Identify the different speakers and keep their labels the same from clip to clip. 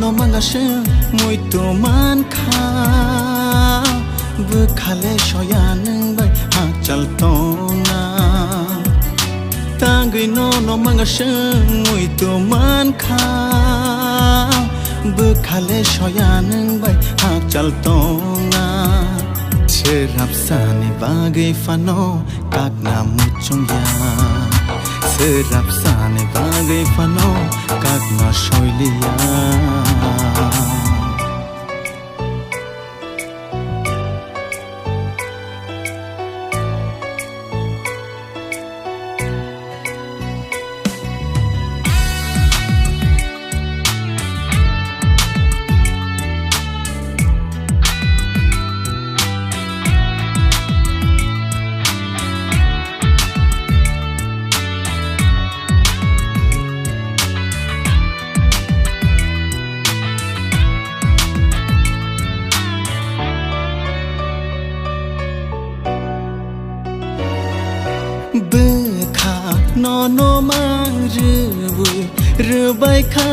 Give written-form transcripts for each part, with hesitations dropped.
Speaker 1: no mangashe muito mankha bukhale shoyanang bai hachal tona tangi no mangashe muito mankha bukhale shoyanang bai hachal tona serapsani bagai fano kakna muchungya serapsani bagai fano kakna shoilia Bekha no mang rubai kha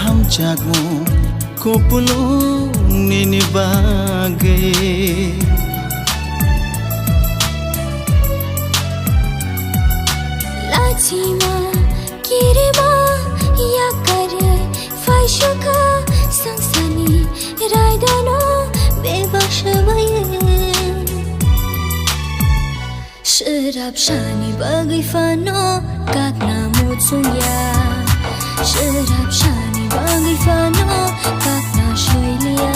Speaker 1: ham chagmo kopulo nini bagai
Speaker 2: lachima kirima ya kare faishaka sangsani raidano bebashwaye Sharap shani bagai fano kakna muchungya Sharap shani bagai fano kakna shoilia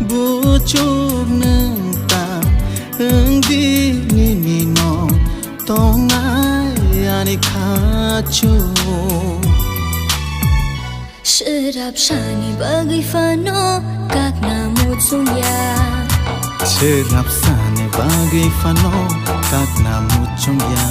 Speaker 1: bujuk nenta engdi nini no tongai ani khachu
Speaker 2: Sharap shani bagai fano kakna muchungya
Speaker 1: serapsani bagai fano kakna muchungya